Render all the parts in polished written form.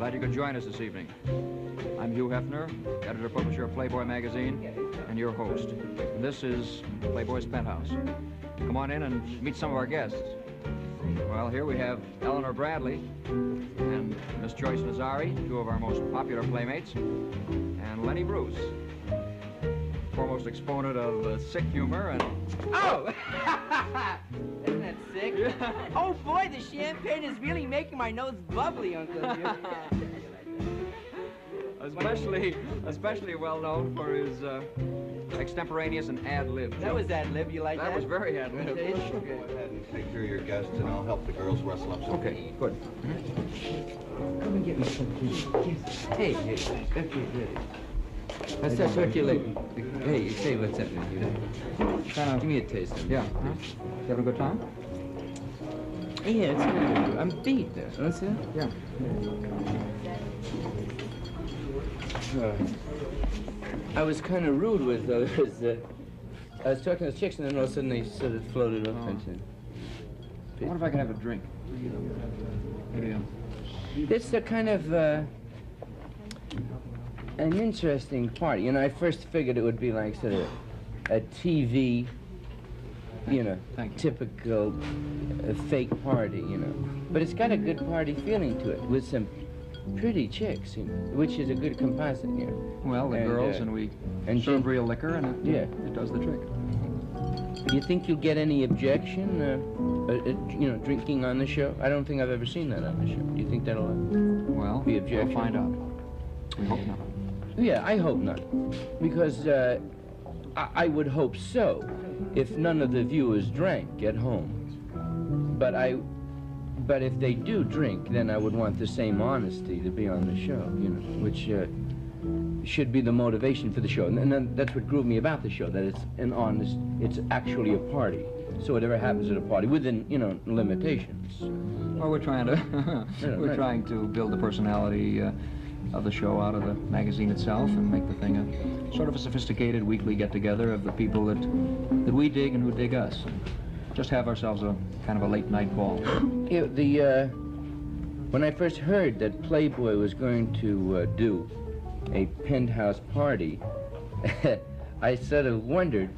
Glad you could join us this evening. I'm Hugh Hefner, editor-publisher of Playboy magazine, and your host. And this is Playboy's Penthouse. Come on in and meet some of our guests. Well, here we have Eleanor Bradley and Miss Joyce Nazari, two of our most popular playmates, and Lenny Bruce, foremost exponent of sick humor and... Oh! Isn't that sick? Yeah. Oh, boy, the champagne is really making my nose bubbly, Uncle Hugh. Especially well known for his extemporaneous and ad-lib jokes. That was ad-lib, you like that? That was very ad-lib. Go ahead and take care of your guests, and I'll help the girls rustle up some. Okay, good. Come and get me some. Hey, that's good. That's circulating. Hey, say what's up with you? Give me a taste of it. Yeah. You having a good time? Yeah, it's good. I'm beat there. What's that? Yeah. I was kind of rude with those. I was talking to the chicks, and then all of a sudden they sort of floated up into. I wonder if I can have a drink. Maybe. It's a kind of an interesting party. You know, I first figured it would be like sort of a TV, you know, typical fake party, you know. But it's got a good party feeling to it with some pretty chicks, you know, which is a good composite, you know. Well, the girls, and we serve real liquor, and it does the trick. Do you think you'll get any objection, you know, drinking on the show? I don't think I've ever seen that on the show. Do you think that'll be objection? We'll find out. We hope not. Yeah, I hope not, because I would hope so if none of the viewers drank at home. But if they do drink, then I would want the same honesty to be on the show, you know, which should be the motivation for the show. And then that's what grew me about the show, that it's actually a party. So whatever happens at a party, within, you know, limitations. Well, we're trying to build the personality of the show out of the magazine itself and make the thing a sort of a sophisticated weekly get-together of the people that we dig and who dig us. Just have ourselves a kind of a late-night ball. Yeah, when I first heard that Playboy was going to do a Penthouse party, I sort of wondered,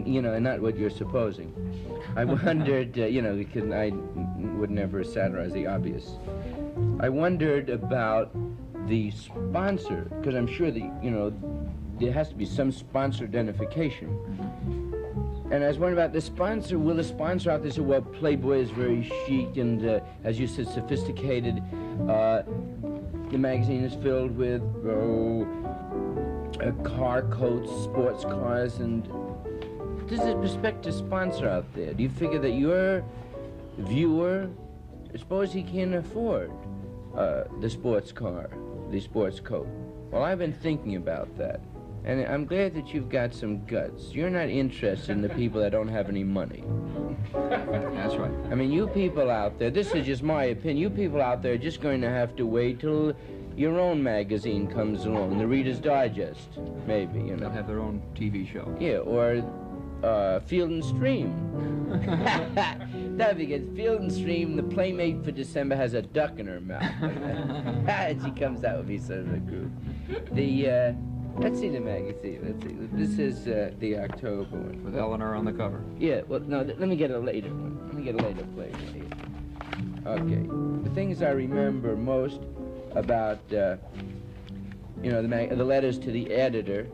you know, and not what you're supposing. I wondered, you know, because I would never satirize the obvious. I wondered about the sponsor, because I'm sure that, you know, there has to be some sponsor identification. And I was wondering about the sponsor. Will the sponsor out there say, well, Playboy is very chic and, as you said, sophisticated. The magazine is filled with car coats, sports cars, and there's a prospective sponsor out there. Do you figure that your viewer, suppose he can afford the sports car, the sports coat? Well, I've been thinking about that. And I'm glad that you've got some guts. You're not interested in the people that don't have any money. That's right. I mean, you people out there, this is just my opinion, you people out there are just going to have to wait till your own magazine comes along, the Reader's Digest, maybe, you know. They'll have their own TV show. Yeah, or Field and Stream. That'd be good. Field and Stream, the Playmate for December has a duck in her mouth. And she comes out with me sort of a group. Let's see the magazine. Let's see. This is the October one. With Eleanor on the cover. Yeah, well, no, let me get a later one. Let me get a later Playboy here. Okay. The things I remember most about, you know, the letters to the editor,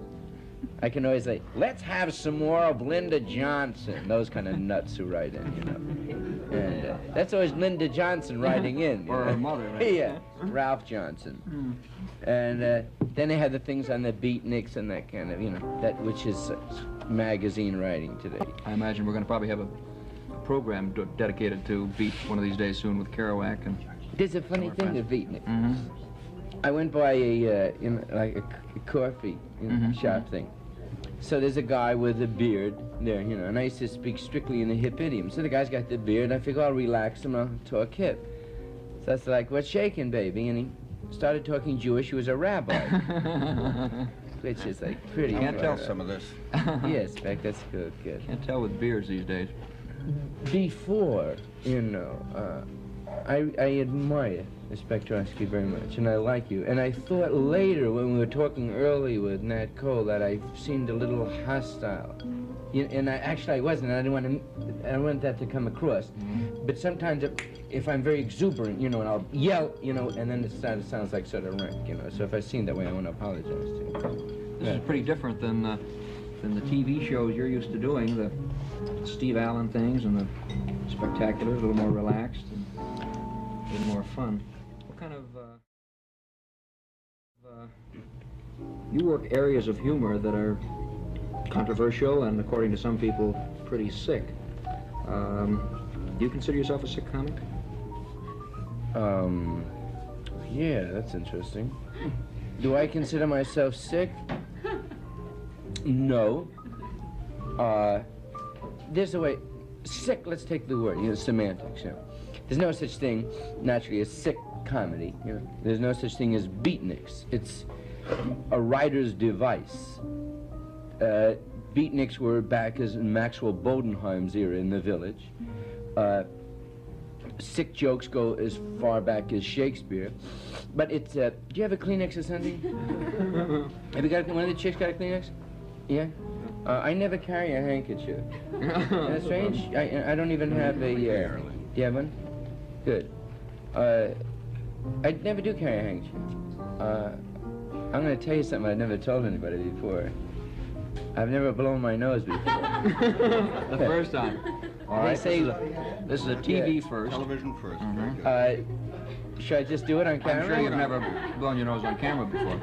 I can always say, let's have some more of Linda Johnson. Those kind of nuts who write in, you know. And that's always Linda Johnson writing in. Or her mother, right? Yeah, Ralph Johnson. And then they had the things on the beatniks and that kind of, you know, that which is magazine writing today. I imagine we're going to probably have a program dedicated to Beat one of these days soon with Kerouac and... There's a funny thing with beatnik. I went by a, you know, like a coffee shop thing. So there's a guy with a beard there, you know, and I used to speak strictly in the hip idiom. So the guy's got the beard, I figure I'll relax him, I'll talk hip. So I was like, what's shaking, baby? And he started talking Jewish. He was a rabbi. Which is like pretty... You can't tell some of this. Yes, in fact, that's good, good. Can't tell with beards these days. Before, you know, I admire the Spectrosky very much, and I like you. And I thought later, when we were talking early with Nat Cole, that I seemed a little hostile. And I wasn't. I didn't want that to come across. But sometimes, if I'm very exuberant, and I'll yell, and then it sounds like sort of rank, So if I seem that way, I want to apologize to you. This is pretty different than the TV shows you're used to doing, the Steve Allen things and the Spectaculars, a little more relaxed and a little more fun. What kind of you work areas of humor that are controversial and, according to some people, pretty sick. Do you consider yourself a sick comic? Yeah, that's interesting. Do I consider myself sick? No. There's a way. Sick, let's take the word, semantics, There's no such thing, naturally, as sick comedy, There's no such thing as beatniks. It's a writer's device. Beatniks were back as in Maxwell Bodenheim's era in the Village. Sick jokes go as far back as Shakespeare. But it's, do you have a Kleenex or something? Have you got, one of the chicks got a Kleenex? Yeah? I never carry a handkerchief. Isn't that strange? I don't even have a, do you have one? Good. I never do carry a handkerchief. I'm going to tell you something I've never told anybody before. I've never blown my nose before. The first time. All right. They say, this is a TV first. Television first. Should I just do it on camera? I'm sure you've never blown your nose on camera before.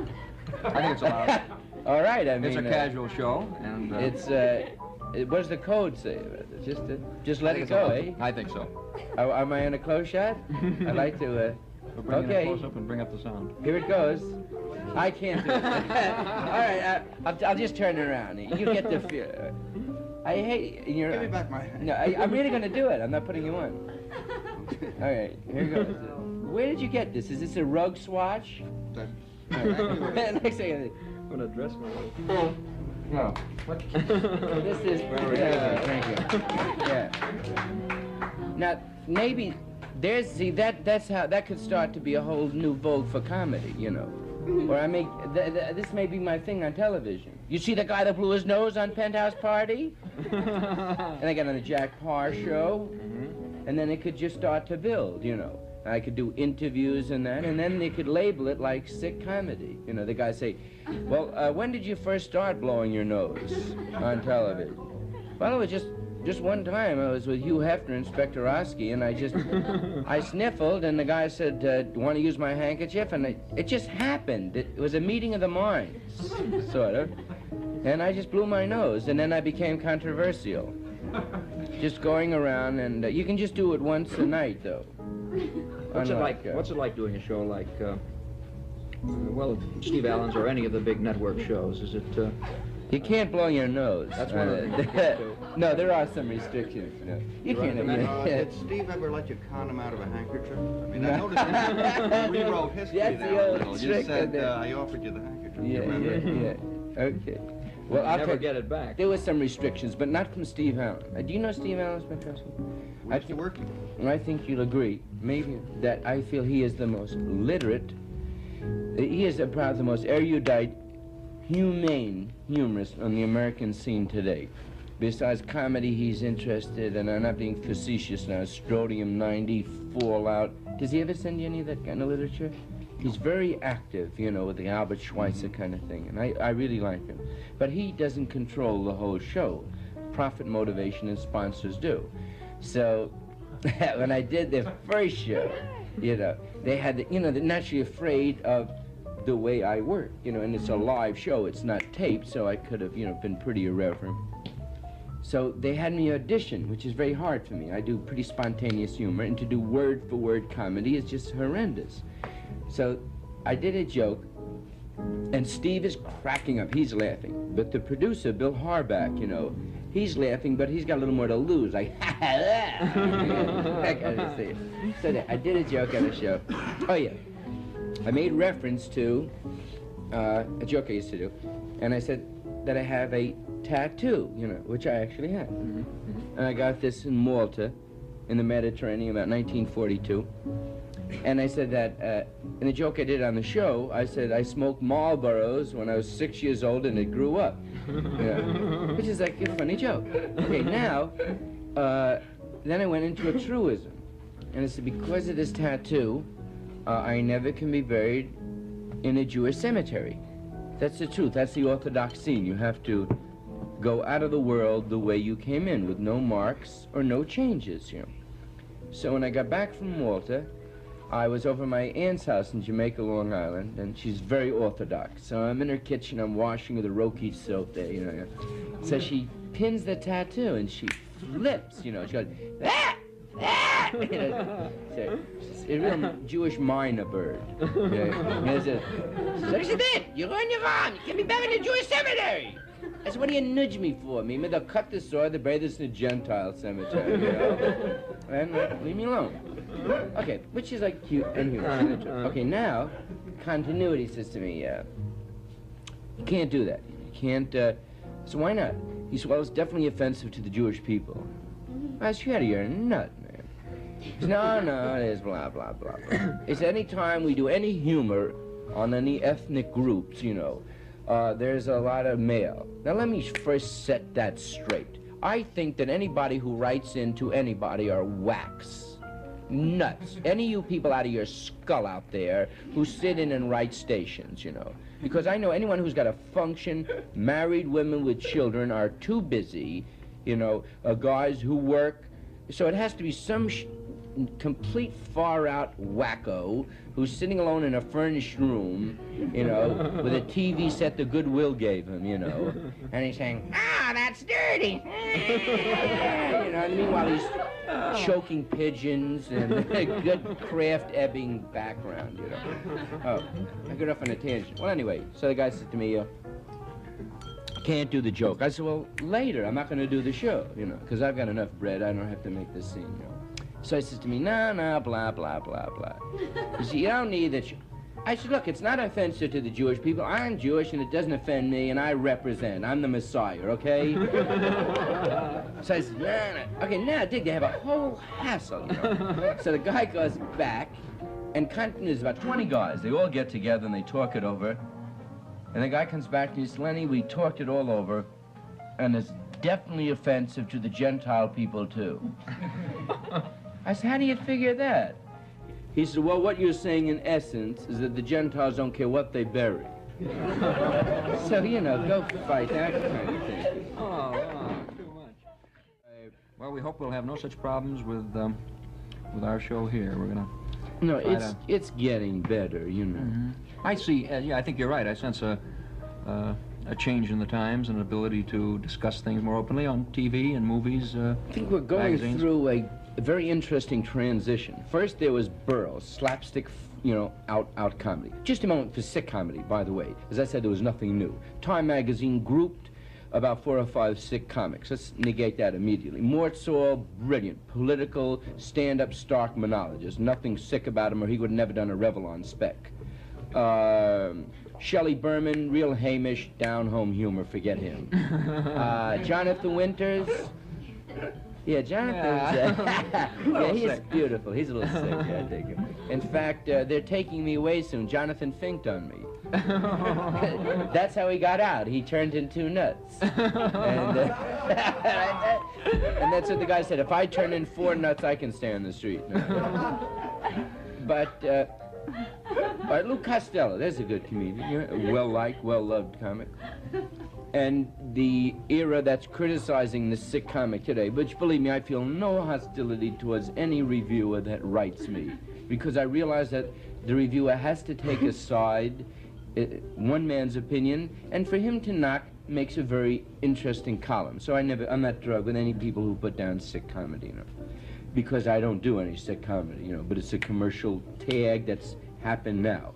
I think it's allowed. All right, I mean... It's a casual show, and... what does the code say about it? Just let it go, eh? I think so. Am I in a close shot? I'd like to, Bring it close up and bring up the sound. Here it goes. I can't do it. All right, I'll just turn it around. You get the feel. I hate... Give me back my hand. No, I'm really going to do it. I'm not putting you on. All right, here goes. Where did you get this? Is this a rug swatch? Next thing, I'm going to dress my... No. This is... Thank you. Yeah. Now, maybe... that could start to be a whole new vogue for comedy, Or I make, this may be my thing on television. You see the guy that blew his nose on Penthouse Party? And I got on the Jack Parr show. And then it could just start to build, I could do interviews and that, and then they could label it like sick comedy. The guy say, well, when did you first start blowing your nose on television? Well, it was just one time. I was with Hugh Hefner and Spectrosky, and I sniffled, and the guy said, want to use my handkerchief? And it just happened. It was a meeting of the minds, sort of. And I just blew my nose, and then I became controversial. Just going around, and you can just do it once a night, though. What's it like doing a show like, Steve Allen's or any of the big network shows? Is it... You can't blow your nose. That's one of the... No, there are some restrictions. You can't. Did Steve ever let you con him out of a handkerchief? I mean, I noticed you rewrote history That's there the a old little. You trick, said, I offered you the handkerchief. Yeah. Okay. Well, I'll never get it back. There were some restrictions, but not from Steve Allen. Do you know Steve Allen, Spectrosky? We used to work together. I think you'll agree, maybe, that I feel he is the most literate, he is probably the most erudite, humane humorist on the American scene today. Besides comedy, he's interested, and I'm not being facetious now, Strodium-90, Fallout. Does he ever send you any of that kind of literature? He's very active, with the Albert Schweitzer kind of thing, and I really like him. But he doesn't control the whole show. Profit motivation and sponsors do. So when I did the first show, they had, they're naturally afraid of the way I work, and it's a live show, it's not taped, so I could have, been pretty irreverent. So they had me audition, which is very hard for me. I do pretty spontaneous humor, and to do word-for-word comedy is just horrendous. So I did a joke, and Steve is cracking up, he's laughing. But the producer, Bill Harback, he's laughing, but he's got a little more to lose, like, ha ha ha. That kind of thing. So I did a joke on the show. Oh yeah, I made reference to a joke I used to do, and I said that I have a tattoo, which I actually have. And I got this in Malta, in the Mediterranean about 1942. And I said that, in the joke I did on the show, I said I smoked Marlboros when I was 6 years old and it grew up. Which is like a funny joke. Okay, now, then I went into a truism. And I said, because of this tattoo, I never can be buried in a Jewish cemetery. That's the truth. That's the Orthodox scene. You have to go out of the world the way you came in, with no marks or no changes, you know. So when I got back from Malta, I was over at my aunt's house in Jamaica, Long Island, and she's very Orthodox. So I'm in her kitchen, I'm washing with a Roki soap there, you know. So she pins the tattoo and she flips, you know. She goes, ah! Ah! You know, so it's a real Jewish minor bird. She says, what is it? You're on your arm. You can't be buried in a Jewish cemetery. I said, what do you nudge me for? Me, they'll cut the sword, they bury this in a Gentile cemetery, you know? And leave me alone. Okay, which is like cute and humorous. Okay, now, continuity says to me, you can't do that. You can't, so why not? He said, well, it's definitely offensive to the Jewish people. I said, you're a nut, man. He said, no, it is blah, blah, blah, blah. He said, any time we do any humor on any ethnic groups, you know, there's a lot of male. Now let me first set that straight. I think that anybody who writes into anybody are whacks. Nuts. Any of you people out of your skull out there who sit in and write stations, you know. Because I know anyone who's got a function, married women with children are too busy, you know, guys who work. So it has to be some complete far-out wacko who's sitting alone in a furnished room, you know, with a TV set the Goodwill gave him, you know, and he's saying, that's dirty. You know, and meanwhile he's choking pigeons and a good Kraft Ebbing background, you know. Oh, I got off on a tangent. Well, anyway, so the guy said to me, can't do the joke. I said, well, later, I'm not going to do the show, you know, because I've got enough bread, I don't have to make this scene, you know. So he says to me, no, blah, blah, blah, blah. You see, you don't need that. I said, look, it's not offensive to the Jewish people. I'm Jewish, and it doesn't offend me, and I represent. I'm the Messiah, okay? So I said, no. Okay, now, dig, they have a whole hassle, you know. So the guy goes back, and there's about 20 guys. They all get together, and they talk it over. And the guy comes back, and he says, Lenny, we talked it all over, and it's definitely offensive to the Gentile people, too. I said, how do you figure that? He said, well, what you're saying in essence is that the Gentiles don't care what they bury. So, you know, go fight that kind of thing. Oh, too much. Well, we hope we'll have no such problems with our show here. We're gonna. No, it's getting better, you know. Mm-hmm. I see. Yeah, I think you're right. I sense a change in the times and an ability to discuss things more openly on TV and movies. I think we're going magazines. through a very interesting transition. First there was Burl, slapstick, you know, out comedy. Just a moment for sick comedy, by the way. As I said, there was nothing new. Time magazine grouped about 4 or 5 sick comics. Let's negate that immediately. Mortzall, brilliant, political, stand-up, stark monologist. Nothing sick about him, or he would have never done a Revlon spec. Shelley Berman, real Hamish, down-home humor, forget him. Jonathan Winters. Yeah, Jonathan's, yeah, he's beautiful. He's a little sick, yeah, I take him. In fact, they're taking me away soon. Jonathan finked on me. That's how he got out. He turned into nuts. And that's what the guy said. If I turn in 4 nuts, I can stay on the street. But, all right, Lou Costello, there's a good comedian. Well-liked, well-loved comic. And the era that's criticizing the sick comic today, which, believe me, I feel no hostility towards any reviewer that writes me, because I realize that the reviewer has to take a side, one man's opinion, and for him to knock makes a very interesting column. So I'm not drugged with any people who put down sick comedy, you know, because I don't do any sick comedy, you know, but it's a commercial tag that's happened now.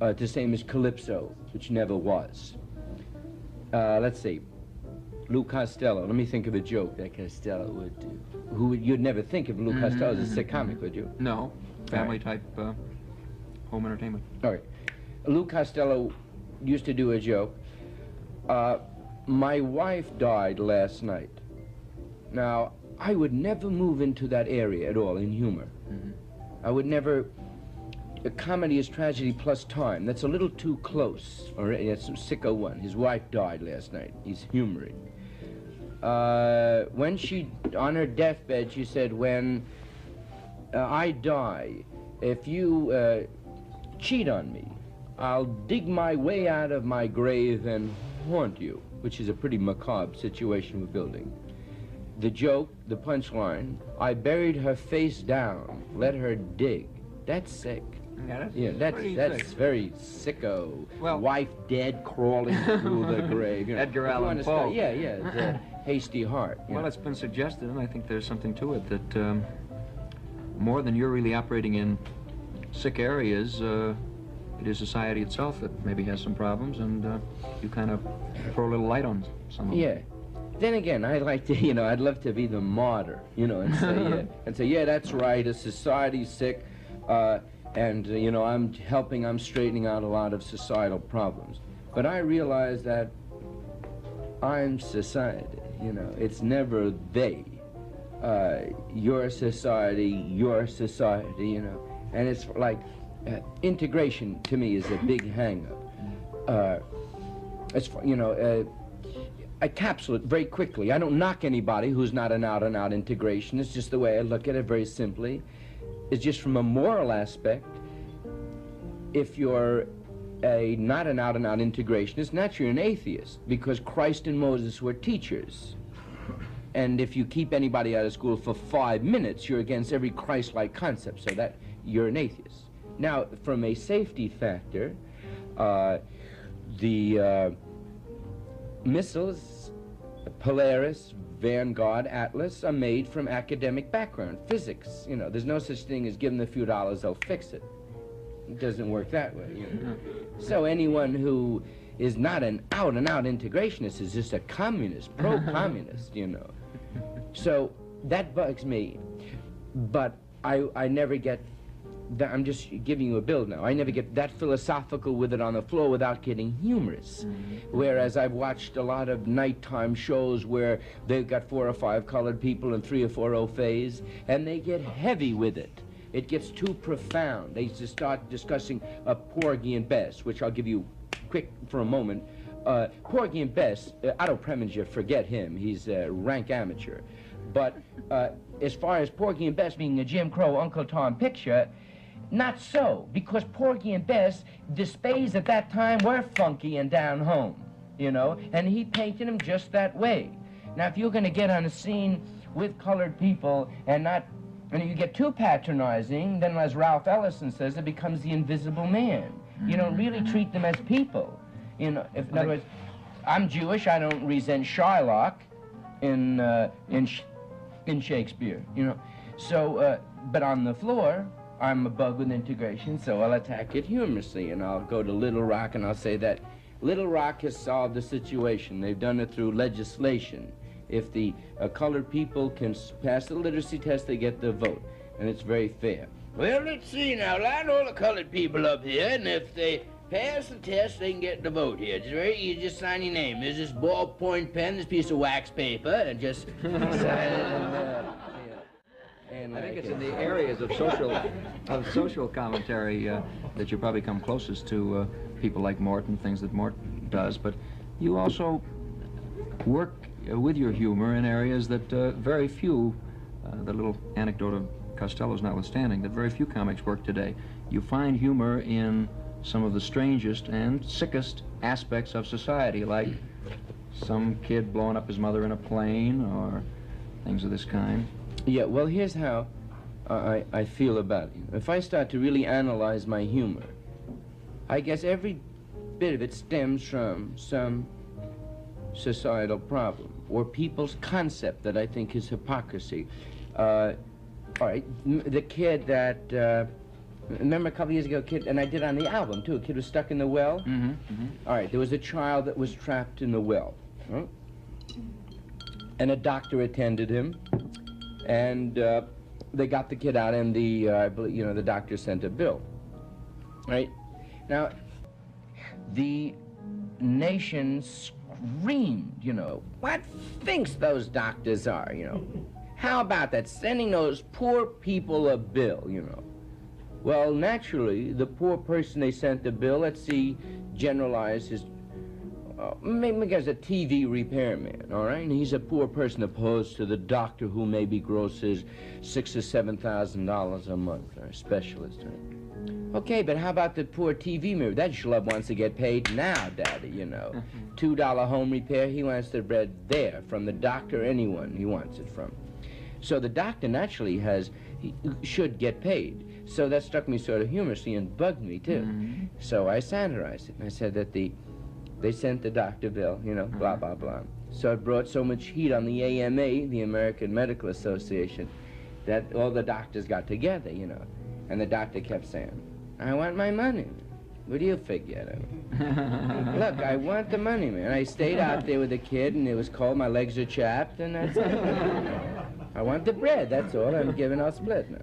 The same as Calypso, which never was. Let's see, Lou Costello. Let me think of a joke that Costello would do. You'd never think of Lou Costello as a sick comic, would you? No, family type home entertainment. All right. Lou Costello used to do a joke. My wife died last night. Now, I would never move into that area at all in humor. Mm-hmm. I would never. A comedy is tragedy plus time. That's a little too close. All right, that's Sicko one. His wife died last night. He's humoring. When she, on her deathbed, she said, when I die, if you cheat on me, I'll dig my way out of my grave and haunt you, which is a pretty macabre situation we're building. The joke, the punchline, I buried her face down, let her dig. That's sick. Yeah, That's very sicko. Well, wife dead, crawling through the grave. You know. Edgar Allan Poe. Yeah, the hasty heart. Well, it's been suggested, and I think there's something to it, that more than you're really operating in sick areas, it is society itself that maybe has some problems, and you kind of throw a little light on some of them. Yeah. Then again, I'd like to, you know, I'd love to be the martyr, you know, and say, yeah, that's right, a society's sick, and, you know, I'm straightening out a lot of societal problems. But I realize that I'm society, you know, it's never they. Your society, you know, and it's like, integration to me is a big hang-up. It's, you know, I capsule it very quickly. I don't knock anybody who's not an out-and-out integration. It's just the way I look at it very simply. It's just from a moral aspect. If you're not an out-and-out integrationist, naturally you're an atheist, because Christ and Moses were teachers. And if you keep anybody out of school for 5 minutes, you're against every Christ-like concept, so that you're an atheist. Now, from a safety factor, the missiles, Polaris, Vanguard, Atlas, are made from academic background, physics. You know, there's no such thing as give them a few dollars, they'll fix it. It doesn't work that way, you know. So anyone who is not an out-and-out integrationist is just a communist, pro-communist, you know. So that bugs me. But I never get that. I'm just giving you a bill now. I never get that philosophical with it on the floor without getting humorous. Whereas I've watched a lot of nighttime shows where they've got 4 or 5 colored people and 3 or 4 au faits, and they get heavy with it. It gets too profound. They just start discussing Porgy and Bess, which I'll give you quick for a moment. Porgy and Bess, Otto Preminger, forget him. He's a rank amateur. But as far as Porgy and Bess being a Jim Crow Uncle Tom picture, not so, because Porgy and Bess, the Spays at that time were funky and down home, you know, and he painted them just that way. Now, if you're going to get on a scene with colored people and you get too patronizing, then as Ralph Ellison says, it becomes the invisible man. You don't really treat them as people. You know, in other words, I'm Jewish, I don't resent Shylock in Shakespeare, you know. So, but on the floor, I'm a bug with integration, so I'll attack it humorously, and I'll go to Little Rock and I'll say that Little Rock has solved the situation. They've done it through legislation. If the colored people can pass the literacy test, they get the vote, and it's very fair. Well, let's see now. Line all the colored people up here, and if they pass the test, they can get the vote here. It's very easy. Just sign your name. There's this ballpoint pen, this piece of wax paper, and just sign it. I think it's in the areas of social commentary that you probably come closest to people like Morton, things that Morton does. But you also work with your humor in areas that very few, the little anecdote of Costello's notwithstanding, that very few comics work today. You find humor in some of the strangest and sickest aspects of society, like some kid blowing up his mother in a plane or things of this kind. Yeah, well, here's how I feel about it. If I start to really analyze my humor, I guess every bit of it stems from some societal problem or people's concept that I think is hypocrisy. All right, the kid that, remember a couple years ago, and I did on the album too, a kid was stuck in the well? All right, there was a child that was trapped in the well. Huh? And a doctor attended him. And they got the kid out, and the doctor sent a bill. Right? Now, the nation screamed, you know, what thinks those doctors are, you know? How about that? Sending those poor people a bill, you know. Well, naturally, the poor person they sent the bill, let's see, generalize his, maybe as a TV repairman, all right? And he's a poor person opposed to the doctor who maybe grosses $6,000 or $7,000 a month, or a specialist, right? Okay, but how about the poor TV mirror? That schlub wants to get paid now, Daddy, you know. $2 home repair, he wants the bread there, from the doctor, anyone he wants it from. So the doctor naturally should get paid. So that struck me sort of humorously and bugged me, too. So I satirized it, and I said that they sent the doctor bill, you know, blah, blah, blah. So it brought so much heat on the AMA, the American Medical Association, that all the doctors got together, you know. And the doctor kept saying, I want my money. What do you figure? Look, I want the money, man. I stayed out there with the kid, and it was cold, my legs are chapped, and that's it. I want the bread, that's all. I'm giving out split now.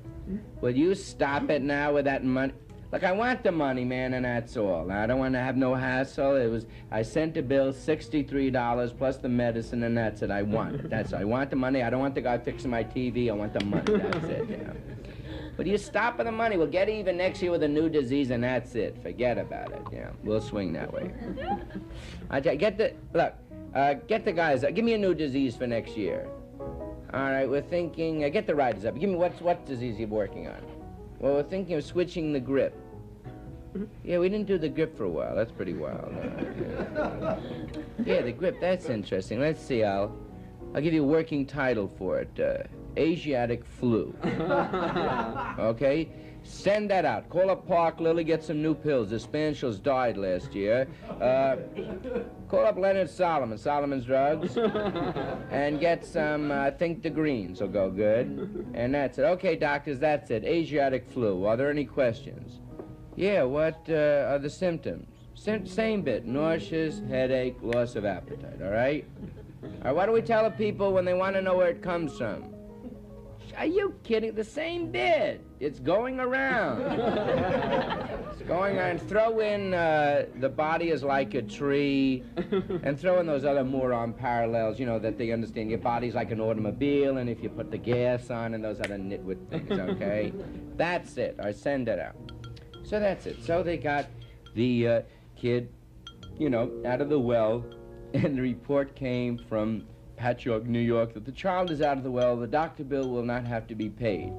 Will you stop it now with that money? Look, I want the money, man, and that's all. I don't want to have no hassle. I sent the bill, $63 plus the medicine, and that's it. I want it. That's all. I want the money. I don't want the guy fixing my TV. I want the money. That's it, you know. But you stop with the money. We'll get even next year with a new disease, and that's it. Forget about it. Yeah, we'll swing that way. Get the guys. Give me a new disease for next year. All right, we're thinking. Get the writers up. Give me what disease you're working on. Well, we're thinking of switching the grip. Yeah, we didn't do the grip for a while. That's pretty wild. Yeah, the grip. That's interesting. Let's see. I'll give you a working title for it. Asiatic flu. Okay? Send that out. Call up Park Lily, get some new pills. The Spaniels died last year. Call up Leonard Solomon, Solomon's Drugs, and get some, I think the greens will go good. And that's it. Okay, doctors, that's it. Asiatic flu. Are there any questions? Yeah, what are the symptoms? Same bit. Nauseous, headache, loss of appetite, all right? What do we tell the people when they want to know where it comes from? Are you kidding? The same bit. It's going around. It's going on. Throw in the body is like a tree, and throw in those other moron parallels, you know, that they understand. Your body's like an automobile, and if you put the gas on, and those other nitwit things, okay? That's it. I send it out. So that's it. So they got the kid, you know, out of the well, and the report came from Patchogue, New York, that the child is out of the well. The doctor bill will not have to be paid.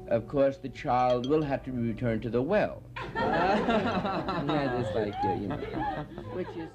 Of course, the child will have to be returned to the well. Yeah, it's like, you know, which is...